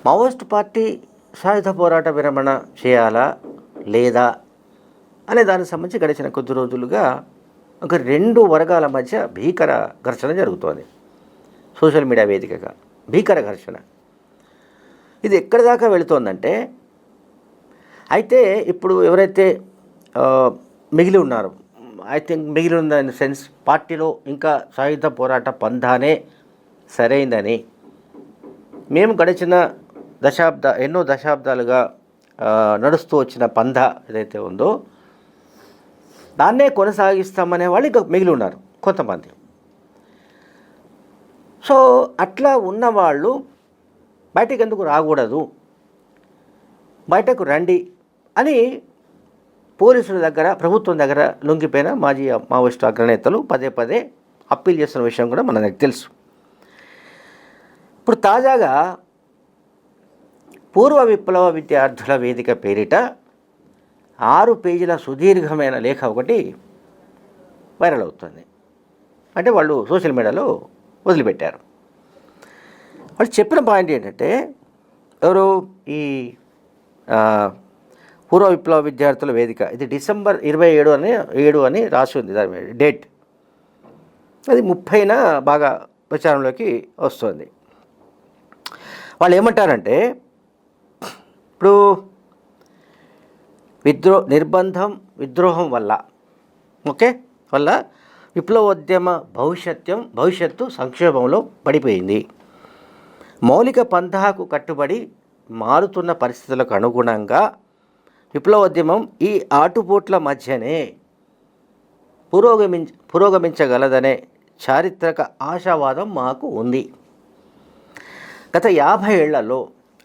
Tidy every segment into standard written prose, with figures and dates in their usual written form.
Maoist party సాయుధ పోరాట విరమణ చేయాలా లేదా అనే దానికి సంబంధించి గడిచిన కొద్ది రోజులుగా ఒక రెండు వర్గాల మధ్య భీకర ఘర్షణ జరుగుతోంది. సోషల్ మీడియా వేదికగా భీకర ఘర్షణ. ఇది ఎక్కడి దాకా వెళుతోందంటే, అయితే ఇప్పుడు ఎవరైతే మిగిలి ఉన్నారో, ఐ థింక్ మిగిలి ఉన్న ఇన్ సెన్స్ పార్టీలో ఇంకా సాయుధ పోరాట పంధానే సరైందని, మేము గడిచిన ఎన్నో దశాబ్దాలుగా నడుస్తూ వచ్చిన పంధ ఏదైతే ఉందో దాన్నే కొనసాగిస్తామనే వాళ్ళు ఇంకా మిగిలి ఉన్నారు కొంతమంది. సో అట్లా ఉన్నవాళ్ళు బయటకు ఎందుకు రాకూడదు, బయటకు రండి అని పోలీసుల దగ్గర, ప్రభుత్వం దగ్గర లొంగిపోయిన మాజీ మావోయిస్టు అగ్రనేతలు పదే పదే అప్పీల్ చేస్తున్న విషయం కూడా మనకు తెలుసు. ఇప్పుడు తాజాగా పూర్వ విప్లవ విద్యార్థుల వేదిక పేరిట 6 పేజీల సుదీర్ఘమైన లేఖ ఒకటి వైరల్ అవుతుంది. అంటే వాళ్ళు సోషల్ మీడియాలో వదిలిపెట్టారు. వాళ్ళు చెప్పిన పాయింట్ ఏంటంటే, ఎవరు ఈ పూర్వ విప్లవ విద్యార్థుల వేదిక, ఇది డిసెంబర్ 27 అని రాసి ఉంది దాని మీద డేట్. అది 30న బాగా ప్రచారంలోకి వస్తుంది. వాళ్ళు ఏమంటారంటే, ఇప్పుడు విద్రోహం వల్ల విప్లవోద్యమ భవిష్యత్తు సంక్షోభంలో పడిపోయింది. మౌలిక పంథాకు కట్టుబడి మారుతున్న పరిస్థితులకు అనుగుణంగా విప్లవోద్యమం ఈ ఆటుపోట్ల మధ్యనే పురోగమించగలదనే చారిత్రక ఆశావాదం మాకు ఉంది. గత 50 ఏళ్లలో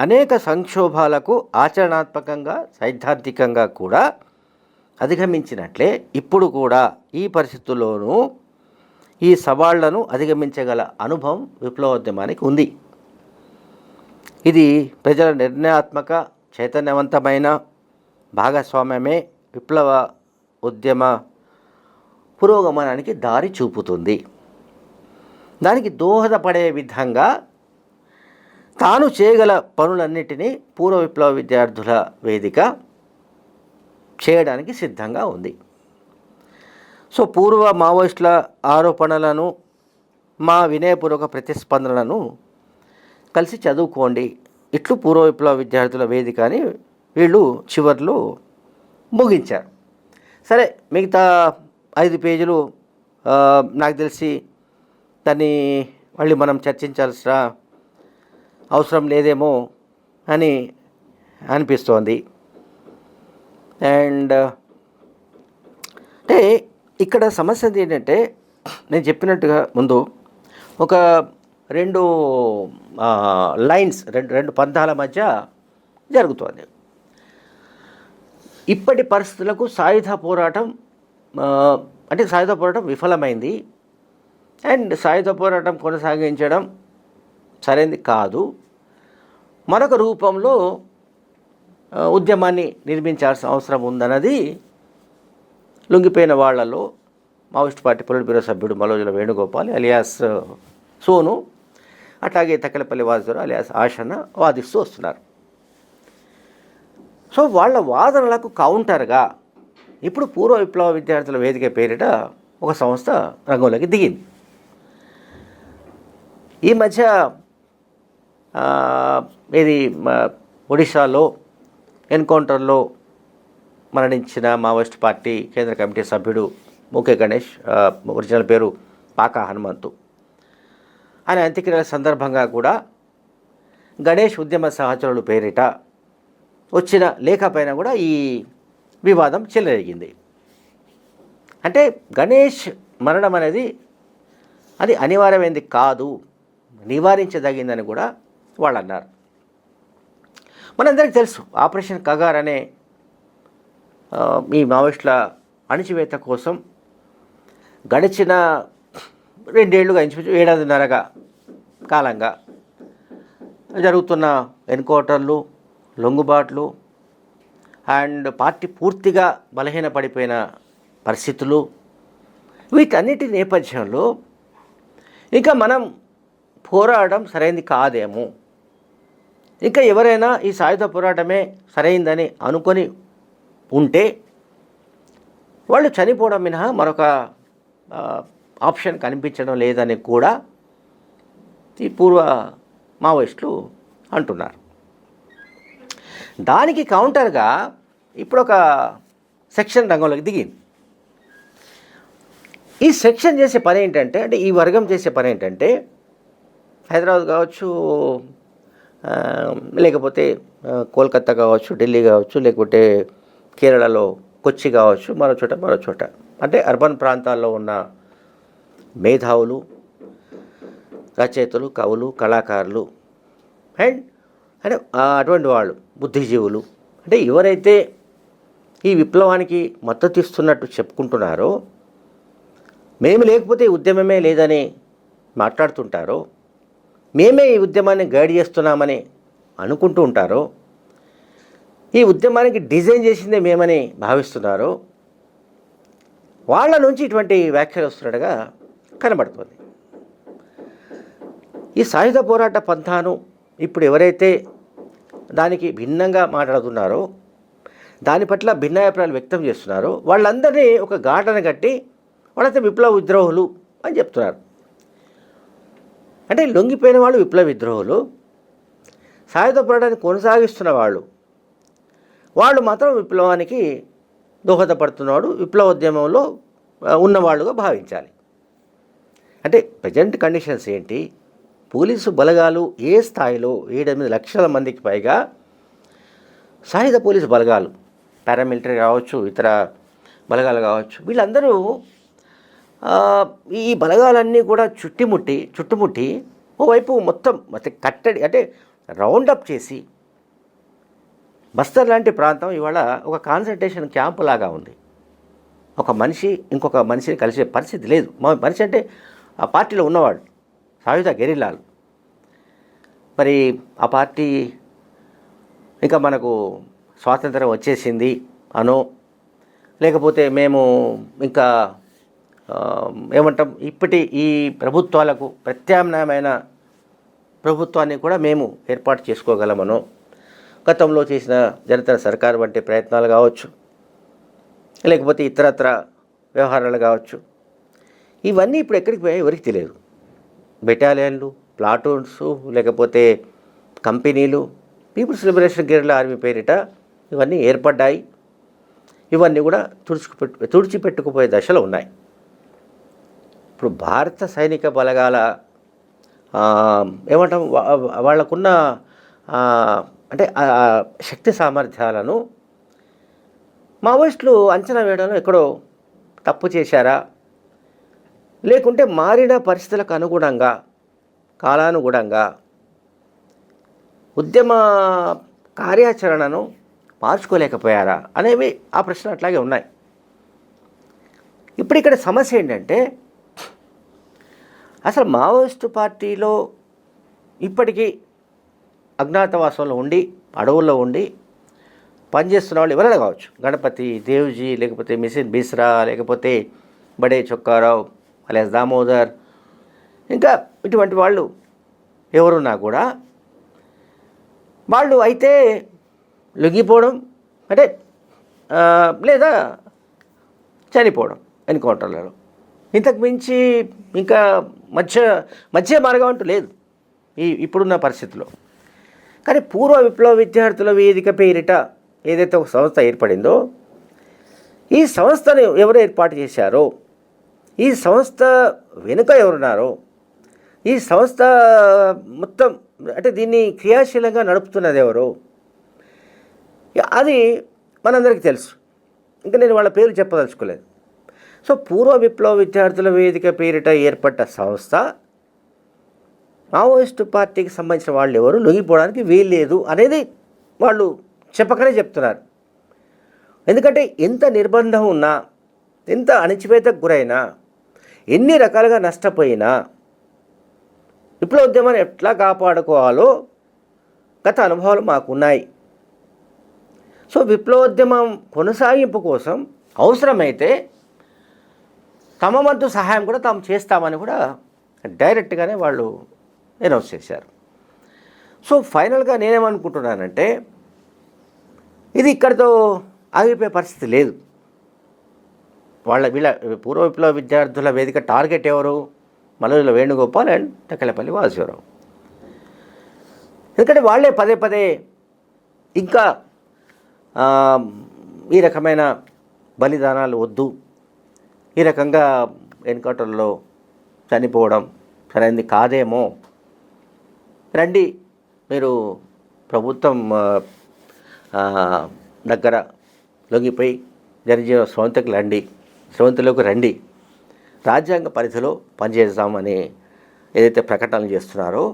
అనేక సంక్షోభాలకు ఆచరణాత్మకంగా సైద్ధాంతికంగా కూడా అధిగమించినట్లే ఇప్పుడు కూడా ఈ పరిస్థితుల్లోనూ ఈ సవాళ్లను అధిగమించగల అనుభవం విప్లవోద్యమానికి ఉంది. ఇది ప్రజల నిర్ణయాత్మక చైతన్యవంతమైన భాగస్వామ్యమే విప్లవ ఉద్యమ పురోగమనానికి దారి చూపుతుంది. దానికి దోహదపడే విధంగా తాను చేయగల పనులన్నిటినీ పూర్వ విప్లవ విద్యార్థుల వేదిక చేయడానికి సిద్ధంగా ఉంది. సో పూర్వ మావోయిస్టుల ఆరోపణలను, మా వినయపూర్వక ప్రతిస్పందనలను కలిసి చదువుకోండి. ఇట్లు పూర్వ విప్లవ విద్యార్థుల వేదిక అని వీళ్ళు చివర్లో ముగించారు. సరే, మిగతా 5 పేజీలు నాకు తెలిసి దాన్ని మళ్ళీ మనం చర్చించాల్సిన అవసరం లేదేమో అని అనిపిస్తోంది. అండ్ అంటే ఇక్కడ సమస్య ఏంటంటే, నేను చెప్పినట్టుగా ముందు ఒక రెండు లైన్స్, రెండు పంథాల మధ్య జరుగుతోంది. ఇప్పటి పరిస్థితులకు సాయుధ పోరాటం విఫలమైంది అండ్ సాయుధ పోరాటం కొనసాగించడం సరైనది కాదు. మరొక రూపంలో ఉద్యమాన్ని నిర్మించాల్సిన అవసరం ఉందన్నది లొంగిపోయిన వాళ్లలో మావోయిస్ట్ పార్టీ పొలిట్ బ్యూరో సభ్యుడు మలోజుల వేణుగోపాల్ అలియాస్ సోను, అట్లాగే తక్కలపల్లి వాసుదేవరావు అలియాస్ ఆశన్న వాదిస్తూ వస్తున్నారు. సో వాళ్ళ వాదనలకు కౌంటర్గా ఇప్పుడు పూర్వ విప్లవ విద్యార్థుల వేదిక పేరిట ఒక సంస్థ రంగంలోకి దిగింది. ఈ మధ్య ఇది ఒడిశాలో ఎన్కౌంటర్లో మరణించిన మావోయిస్ట్ పార్టీ కేంద్ర కమిటీ సభ్యుడు మూకే గణేష్, ఒరిజినల్ పేరు పాకా హనుమంతు, ఆయన అంత్యక్రియల సందర్భంగా కూడా గణేష్ ఉద్యమ సహచరులు పేరిట వచ్చిన లేఖ పైన కూడా ఈ వివాదం చెలరేగింది. అంటే గణేష్ మరణం అనేది అది అనివార్యమైనది కాదు, నివారించదగిందని కూడా వాళ్ళు అన్నారు. మనందరికీ తెలుసు, ఆపరేషన్ కగార్ అనే ఈ మావోయిస్టుల అణిచివేత కోసం గడిచిన 2 ఏళ్లుగా, ఇంచుమించు 7.5 కాలంగా జరుగుతున్న ఎన్కౌంటర్లు, లొంగుబాట్లు అండ్ పార్టీ పూర్తిగా బలహీనపడిపోయిన పరిస్థితులు, వీటన్నిటి నేపథ్యంలో ఇంకా మనం పోరాడడం సరైనది కాదేమో, ఇంకా ఎవరైనా ఈ సాయుధ పోరాటమే సరైందని అనుకొని ఉంటే వాళ్ళు చనిపోవడం మినహా మరొక ఆప్షన్ కనిపించడం లేదని కూడా ఈ పూర్వ మావోయిస్టులు అంటున్నారు. దానికి కౌంటర్గా ఇప్పుడు ఒక సెక్షన్ రంగంలోకి దిగింది. ఈ సెక్షన్ చేసే పని ఏంటంటే, అంటే ఈ వర్గం చేసే పని ఏంటంటే, హైదరాబాద్ కావచ్చు, లేకపోతే కోల్కతా కావచ్చు, ఢిల్లీ కావచ్చు, లేకపోతే కేరళలో కొచ్చి కావచ్చు, మరో చోట అంటే అర్బన్ ప్రాంతాల్లో ఉన్న మేధావులు, రచయితలు, కవులు, కళాకారులు అండ్ అంటే అటువంటి వాళ్ళు బుద్ధిజీవులు, అంటే ఎవరైతే ఈ విప్లవానికి మద్దతు ఇస్తున్నట్టు చెప్పుకుంటున్నారో, మేము లేకపోతే ఈ ఉద్యమమే లేదని మాట్లాడుతుంటారో, మేమే ఈ ఉద్యమాన్ని గైడ్ చేస్తున్నామని అనుకుంటూ ఉంటారో, ఈ ఉద్యమానికి డిజైన్ చేసిందే మేమని భావిస్తున్నారో, వాళ్ళ నుంచి ఇటువంటి వ్యాఖ్యలు వస్తున్నట్టుగా కనబడుతుంది. ఈ సాయుధ పోరాట పంథాను ఇప్పుడు ఎవరైతే దానికి భిన్నంగా మాట్లాడుతున్నారో, దాని పట్ల భిన్నాభిప్రాయాలు వ్యక్తం చేస్తున్నారో, వాళ్ళందరినీ ఒక ఘాటన కట్టి వాళ్ళైతే విప్లవ విద్రోహులు అని చెప్తున్నారు. అంటే లొంగిపోయిన వాళ్ళు విప్లవ విద్రోహులు, సాయుధ పోరాటాన్ని కొనసాగిస్తున్న వాళ్ళు మాత్రం విప్లవానికి దోహదపడుతున్నాడు, విప్లవోద్యమంలో ఉన్నవాళ్ళుగా భావించాలి. అంటే ప్రజెంట్ కండిషన్స్ ఏంటి? పోలీసు బలగాలు ఏ స్థాయిలో 7-8 లక్షల మందికి పైగా సాయుధ పోలీసు బలగాలు, పారామిలిటరీ కావచ్చు, ఇతర బలగాలు కావచ్చు, వీళ్ళందరూ ఈ బలగాలన్నీ కూడా చుట్టుముట్టి ఓవైపు మొత్తం కట్టడి అంటే రౌండప్ చేసి బస్తర్ లాంటి ప్రాంతం ఇవాళ ఒక కాన్సన్ట్రేషన్ క్యాంపు లాగా ఉంది. ఒక మనిషి ఇంకొక మనిషిని కలిసే పరిస్థితి లేదు. మనిషి అంటే ఆ పార్టీలో ఉన్నవాడు, సాయుధ గెరిల్లాలు. మరి ఆ పార్టీ ఇంకా మనకు స్వాతంత్రం వచ్చేసింది అనో, లేకపోతే మేము ఇంకా ఏమంటాం, ఇప్పటి ఈ ప్రభుత్వాలకు ప్రత్యామ్నాయమైన ప్రభుత్వాన్ని కూడా మేము ఏర్పాటు చేసుకోగలమనో, గతంలో చేసిన జనతా సర్కార్ వంటి ప్రయత్నాలు కావచ్చు, లేకపోతే ఇతరత్ర వ్యవహారాలు కావచ్చు, ఇవన్నీ ఇప్పుడు ఎక్కడికి పోయాయి ఎవరికి తెలియదు. బెటాలియన్లు, ప్లాటూన్స్, లేకపోతే కంపెనీలు, పీపుల్స్ లిబరేషన్ గెరిల్లా ఆర్మీ పేరిట ఇవన్నీ ఏర్పడ్డాయి. ఇవన్నీ కూడా తుడిచిపెట్టుకుపోయే దశలో ఉన్నాయి. ఇప్పుడు భారత సైనిక బలగాల ఏమంటాం, వాళ్ళకున్న అంటే శక్తి సామర్థ్యాలను మావోయిస్టులు అంచనా వేయడంలో ఎక్కడో తప్పు చేశారా, లేకుంటే మారిన పరిస్థితులకు అనుగుణంగా కాలానుగుణంగా ఉద్యమ కార్యాచరణను మార్చుకోలేకపోయారా అనేవి ఆ ప్రశ్నలు అట్లాగే ఉన్నాయి. ఇప్పుడు ఇక్కడ సమస్య ఏంటంటే, అసలు మావోయిస్టు పార్టీలో ఇప్పటికీ అజ్ఞాతవాసంలో ఉండి, అడవుల్లో ఉండి పనిచేస్తున్న వాళ్ళు ఎవరైనా కావచ్చు, గణపతి, దేవ్జీ, లేకపోతే మిసిన్ బిస్రా, లేకపోతే బడే చొక్కారావు అలియాస్ దామోదర్, ఇంకా ఇటువంటి వాళ్ళు ఎవరున్నా కూడా వాళ్ళు అయితే లొంగిపోవడం అంటే లేదా చనిపోవడం ఎన్కౌంటర్లలో, ఇంతకు మించి ఇంకా మధ్య మార్గం అంటూ లేదు ఇప్పుడున్న పరిస్థితిలో. కానీ పూర్వ విప్లవ విద్యార్థుల వేదిక పేరిట ఏదైతే ఒక సంస్థ ఏర్పడిందో, ఈ సంస్థను ఎవరు ఏర్పాటు చేశారో, ఈ సంస్థ వెనుక ఎవరున్నారో, ఈ సంస్థ మొత్తం అంటే దీన్ని క్రియాశీలంగా నడుపుతున్నది ఎవరో, అది మనందరికీ తెలుసు. ఇంకా నేను వాళ్ళ పేరు చెప్పదలుచుకోలేదు. సో పూర్వ విప్లవ విద్యార్థుల వేదిక పేరిట ఏర్పడ్డ సంస్థ మావోయిస్టు పార్టీకి సంబంధించిన వాళ్ళు ఎవరు లొంగిపోవడానికి వీల్లేదు అనేది వాళ్ళు చెప్పకనే చెప్తున్నారు. ఎందుకంటే ఎంత నిర్బంధం ఉన్నా, ఎంత అణిచివేతకు గురైనా, ఎన్ని రకాలుగా నష్టపోయినా విప్లవోద్యమాన్ని ఎట్లా కాపాడుకోవాలో గత అనుభవాలు మాకున్నాయి. సో విప్లవోద్యమం కొనసాగింపు కోసం అవసరమైతే తమ వంతు సహాయం కూడా తాము చేస్తామని కూడా డైరెక్ట్గానే వాళ్ళు అనౌన్స్ చేశారు. సో ఫైనల్గా నేనేమనుకుంటున్నానంటే ఇది ఇక్కడితో ఆగిపోయే పరిస్థితి లేదు. వీళ్ళ పూర్వ విప్లవ విద్యార్థుల వేదిక టార్గెట్ ఎవరు? మల్లెల వేణుగోపాల్ అండ్ తక్కెళ్ళపల్లి వాసుదేవరావు. ఎందుకంటే వాళ్ళే పదే పదే ఇంకా ఈ రకమైన బలిదానాలు వద్దు, ఈ రకంగా ఎన్కౌంటర్లో చనిపోవడం సరైనది కాదేమో, రండి మీరు ప్రభుత్వం దగ్గర లొంగిపోయి జనజీవన స్రవంతిలోకి రండి, రాజ్యాంగ పరిధిలో పనిచేద్దామని ఏదైతే ప్రకటనలు చేస్తున్నారో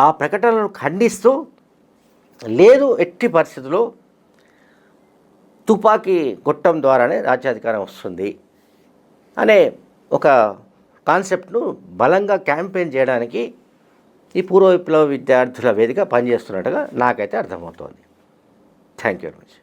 ఆ ప్రకటనలను ఖండిస్తూ, లేదు ఎట్టి పరిస్థితుల్లో తుపాకీ గొట్టం ద్వారానే రాజ్యాధికారం వస్తుంది అనే ఒక కాన్సెప్ట్ను బలంగా క్యాంపెయిన్ చేయడానికి ఈ పూర్వ విప్లవ విద్యార్థుల వేదిక పనిచేస్తున్నట్టుగా నాకైతే అర్థమవుతోంది. Thank you very much.